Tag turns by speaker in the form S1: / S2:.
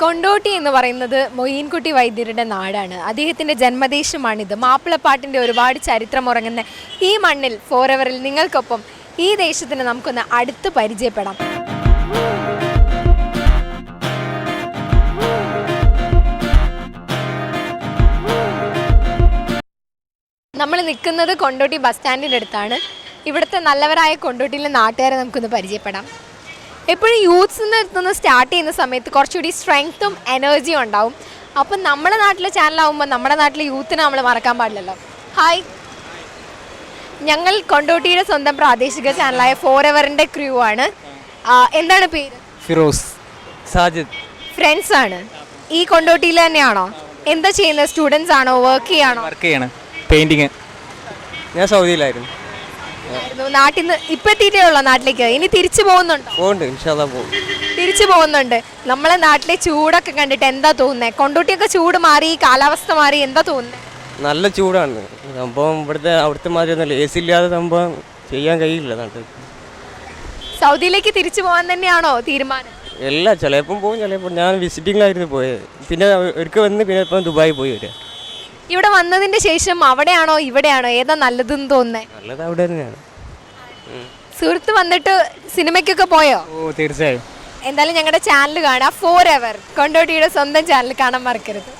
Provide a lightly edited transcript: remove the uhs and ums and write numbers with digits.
S1: കൊണ്ടോട്ടി എന്ന് പറയുന്നത് മൊയ്യൻകുട്ടി വൈദ്യരുടെ നാടാണ്. അദ്ദേഹത്തിൻ്റെ ജന്മദേശമാണിത്. മാപ്പിളപ്പാട്ടിൻ്റെ ഒരുപാട് ചരിത്രമുറങ്ങുന്ന ഈ മണ്ണിൽ ഫോറെവറിൽ നിങ്ങൾക്കൊപ്പം ഈ ദേശത്തിന് നമുക്കൊന്ന് അടുത്ത് പരിചയപ്പെടാം. നമ്മൾ നിൽക്കുന്നത് കൊണ്ടോട്ടി ബസ് സ്റ്റാൻഡിൻ്റെ അടുത്താണ്. ഇവിടുത്തെ നല്ലവരായ കൊണ്ടോട്ടിയിലെ നാട്ടുകാരെ നമുക്കൊന്ന് പരിചയപ്പെടാം. എപ്പോഴും യൂത്ത്സിൻ്റെ അടുത്തുനിന്ന് സ്റ്റാർട്ട് ചെയ്യുന്ന സമയത്ത് കുറച്ചുകൂടി സ്ട്രെങ്ത്തും എനർജിയും ഉണ്ടാവും. അപ്പം നമ്മുടെ നാട്ടിലെ ചാനലാവുമ്പോൾ നമ്മുടെ നാട്ടിലെ യൂത്തിനെ നമ്മൾ മറക്കാൻ പാടില്ലല്ലോ. ഹായ്, ഞങ്ങൾ കൊണ്ടോട്ടിയുടെ സ്വന്തം പ്രാദേശിക ചാനലായ ഫോറെവറിൻ്റെ ക്രൂ ആണ്. എന്താണ് പേര്?
S2: ഫിറോസ്, സാജിദ്.
S1: ഫ്രണ്ട്സ് ആണ്. ഈ കൊണ്ടോട്ടിയിൽ തന്നെയാണോ? എന്താ ചെയ്യുന്നത്? സ്റ്റുഡൻസ് ആണോ? വർക്ക് ചെയ്യാണോ?
S2: വർക്ക് ചെയ്യണം, പെയിൻറ്റിങ്. ഞാൻ സൗദിയിലായിരുന്നു.
S1: നാട്ടിൽ നിന്ന് ഇപ്പം എത്തിയിട്ടേ ഉള്ളോ നാട്ടിലേക്ക്? ഇനി തിരിച്ചു പോകുന്നുണ്ടോ? തിരിച്ചു പോകുന്നുണ്ട്. നമ്മളെ നാട്ടിലെ ചൂടൊക്കെ കണ്ടിട്ട് എന്താ തോന്നുന്നത്? കൊണ്ടോട്ടിയൊക്കെ ചൂട് മാറി, കാലാവസ്ഥ മാറി, എന്താ തോന്നുന്നത്?
S3: നല്ല ചൂടാണ് സംഭവം. അവിടുത്തെ മാതിരി ഒന്നല്ല, എ സി ഇല്ലാതെ സംഭവം ചെയ്യാൻ കഴിയില്ല നാട്ടിൽ.
S1: സൗദിയിലേക്ക് തിരിച്ചു പോകാൻ തന്നെയാണോ തീരുമാനം?
S3: എല്ലാ ചിലപ്പം പോകും, ചിലപ്പോൾ ഞാൻ വിസിറ്റിംഗിലായിരുന്നു പോയത്. പിന്നെ ഒരിക്കൽ വന്ന് പിന്നെ ഇപ്പം ദുബായി പോയി വരിക.
S1: ഇവിടെ വന്നതിന്റെ ശേഷം അവിടെയാണോ ഇവിടെയാണോ ഏതാ നല്ലതെന്ന് തോന്നുന്നത്?
S3: നല്ലത് അവിടെ തന്നെയാണ്.
S1: സുഹൃത്ത് വന്നിട്ട് സിനിമയ്ക്കൊക്കെ പോയോ?
S2: ഓ, തീർച്ചയായും.
S1: എന്തായാലും ഞങ്ങളുടെ ചാനൽ കാണാം. ഫോറെവർ കൊണ്ടോട്ടിയുടെ സ്വന്തം ചാനൽ കാണാൻ മറക്കരുത്.